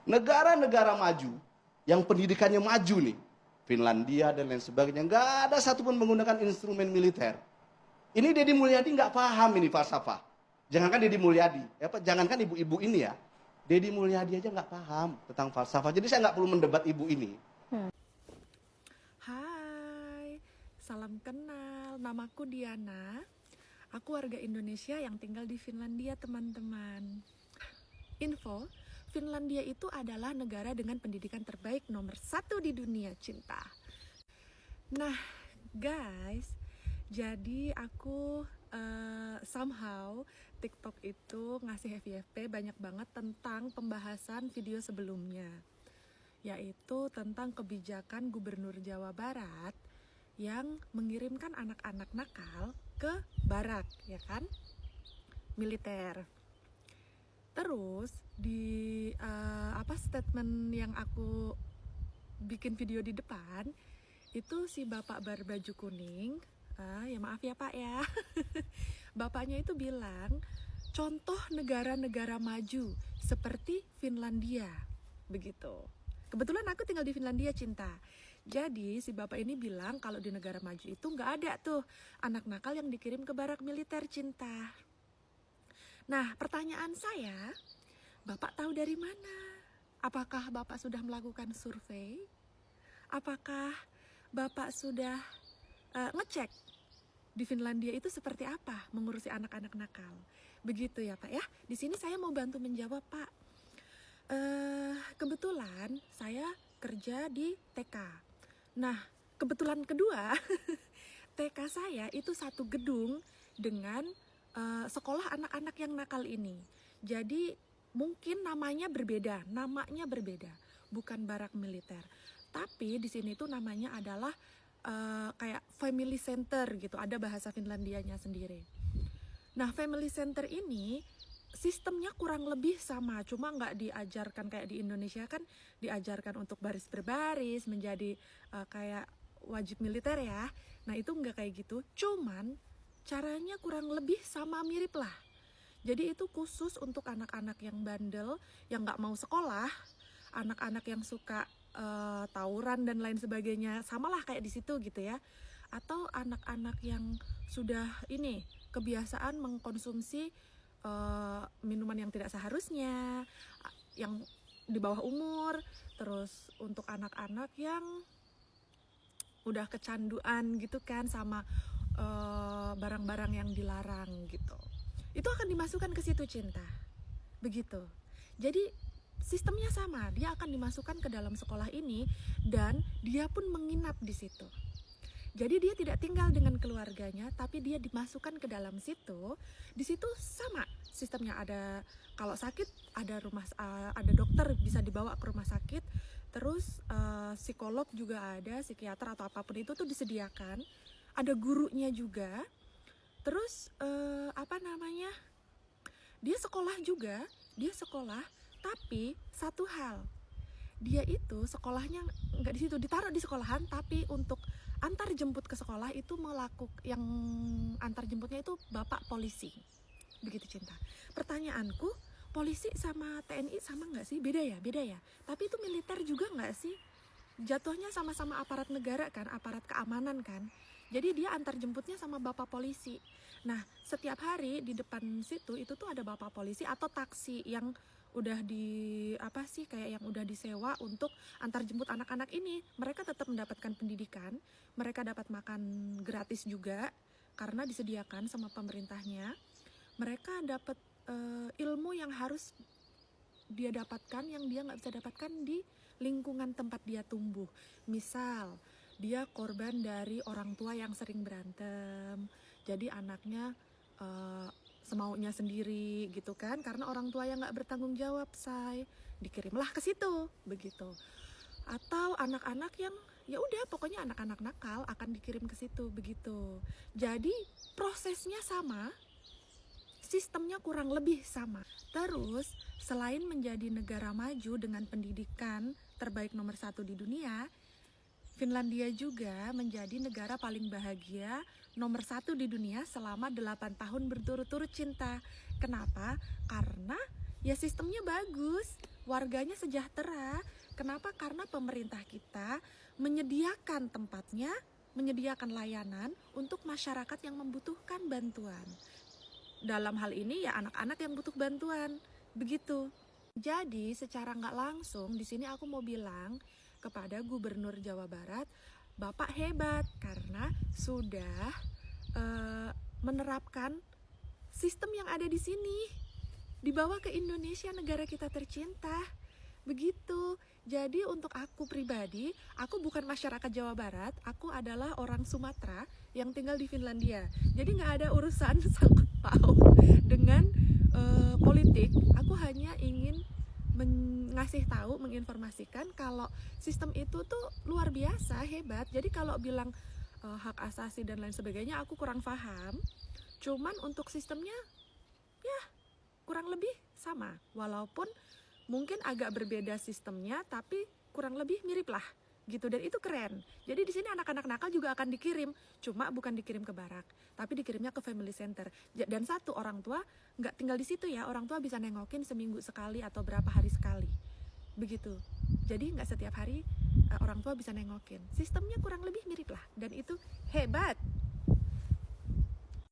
Negara-negara maju yang pendidikannya maju nih, Finlandia dan lain sebagainya, nggak ada satupun menggunakan instrumen militer. Ini Deddy Mulyadi nggak paham ini falsafah. Jangankan Deddy Mulyadi, jangankan ibu-ibu ini ya, Deddy Mulyadi aja nggak paham tentang falsafah. Jadi saya nggak perlu mendebat ibu ini. Hai, salam kenal. Namaku Diana. Aku warga Indonesia yang tinggal di Finlandia, teman-teman. Info, Finlandia itu adalah negara dengan pendidikan terbaik nomor 1 di dunia, cinta. Nah, guys, jadi aku somehow TikTok itu ngasih FYP banyak banget tentang pembahasan video sebelumnya, yaitu tentang kebijakan Gubernur Jawa Barat yang mengirimkan anak-anak nakal ke barak, ya kan, militer. Terus di statement yang aku bikin video di depan itu si bapak berbaju kuning, ya maaf ya pak ya, bapaknya itu bilang contoh negara-negara maju seperti Finlandia, begitu. Kebetulan aku tinggal di Finlandia, cinta. Jadi si bapak ini bilang kalau di negara maju itu nggak ada tuh anak nakal yang dikirim ke barak militer, cinta. Nah, pertanyaan saya, Bapak tahu dari mana? Apakah Bapak sudah melakukan survei? Apakah Bapak sudah ngecek di Finlandia itu seperti apa mengurusi anak-anak nakal? Begitu ya Pak ya. Di sini saya mau bantu menjawab Pak. Kebetulan saya kerja di TK. Nah, kebetulan kedua, TK saya itu satu gedung dengan sekolah anak-anak yang nakal ini. Jadi mungkin namanya berbeda, bukan barak militer. Tapi di sini tuh namanya adalah kayak family center gitu, ada bahasa Finlandianya sendiri. Nah, family center ini sistemnya kurang lebih sama, cuma nggak diajarkan kayak di Indonesia kan, diajarkan untuk baris berbaris menjadi kayak wajib militer ya. Nah itu nggak kayak gitu, cuman caranya kurang lebih sama, mirip lah. Jadi itu khusus untuk anak-anak yang bandel, yang nggak mau sekolah, anak-anak yang suka tawuran dan lain sebagainya, samalah kayak di situ gitu ya. Atau anak-anak yang sudah ini kebiasaan mengkonsumsi minuman yang tidak seharusnya, yang di bawah umur. Terus untuk anak-anak yang udah kecanduan gitu kan sama barang-barang yang dilarang gitu, itu akan dimasukkan ke situ, cinta. Begitu. Jadi sistemnya sama, dia akan dimasukkan ke dalam sekolah ini dan dia pun menginap di situ. Jadi dia tidak tinggal dengan keluarganya, tapi dia dimasukkan ke dalam situ. Di situ sama sistemnya, ada kalau sakit ada ada dokter bisa dibawa ke rumah sakit. Terus psikolog juga ada, psikiater atau apapun itu tuh disediakan. Ada gurunya juga. Terus dia sekolah juga, tapi satu hal, dia itu sekolahnya nggak di situ, ditaruh di sekolahan, tapi untuk antar jemput ke sekolah itu yang antar jemputnya itu bapak polisi. Begitu, cinta. Pertanyaanku, polisi sama TNI sama nggak sih? Beda ya. Tapi itu militer juga nggak sih? Jatuhnya sama-sama aparat negara kan, aparat keamanan kan. Jadi dia antar jemputnya sama bapak polisi. Nah, setiap hari di depan situ itu tuh ada bapak polisi atau taksi yang udah kayak yang udah disewa untuk antar jemput anak-anak ini. Mereka tetap mendapatkan pendidikan, mereka dapat makan gratis juga karena disediakan sama pemerintahnya. Mereka dapat ilmu yang harus dia dapatkan, yang dia nggak bisa dapatkan di lingkungan tempat dia tumbuh. Misal dia korban dari orang tua yang sering berantem, jadi anaknya semaunya sendiri gitu kan, karena orang tua yang nggak bertanggung jawab, dikirimlah ke situ, begitu. Atau anak-anak yang ya udah pokoknya anak-anak nakal akan dikirim ke situ, begitu. Jadi prosesnya sama, sistemnya kurang lebih sama. Terus selain menjadi negara maju dengan pendidikan terbaik nomor 1 di dunia, Finlandia juga menjadi negara paling bahagia nomor 1 di dunia selama 8 tahun berturut-turut, cinta. Kenapa? Karena ya sistemnya bagus. warganya sejahtera. Kenapa? Karena pemerintah kita menyediakan tempatnya, menyediakan layanan untuk masyarakat yang membutuhkan bantuan. Dalam hal ini ya anak-anak yang butuh bantuan, begitu. Jadi secara nggak langsung di sini aku mau bilang kepada Gubernur Jawa Barat, Bapak hebat karena sudah menerapkan sistem yang ada di sini, dibawa ke Indonesia, negara kita tercinta. Begitu. Jadi untuk aku pribadi, aku bukan masyarakat Jawa Barat, aku adalah orang Sumatera yang tinggal di Finlandia. Jadi nggak ada urusan sangkut paut dengan politik. Aku hanya ingin ngasih tahu, menginformasikan kalau sistem itu tuh luar biasa, hebat. Jadi kalau bilang hak asasi dan lain sebagainya, aku kurang paham. Cuman untuk sistemnya, ya kurang lebih sama. Walaupun mungkin agak berbeda sistemnya, tapi kurang lebih mirip lah gitu, dan itu keren. Jadi di sini anak-anak nakal juga akan dikirim, cuma bukan dikirim ke barak, tapi dikirimnya ke family center. Dan satu, orang tua nggak tinggal di situ ya, orang tua bisa nengokin seminggu sekali atau berapa hari sekali, begitu. Jadi nggak setiap hari orang tua bisa nengokin. Sistemnya kurang lebih mirip lah, dan itu hebat.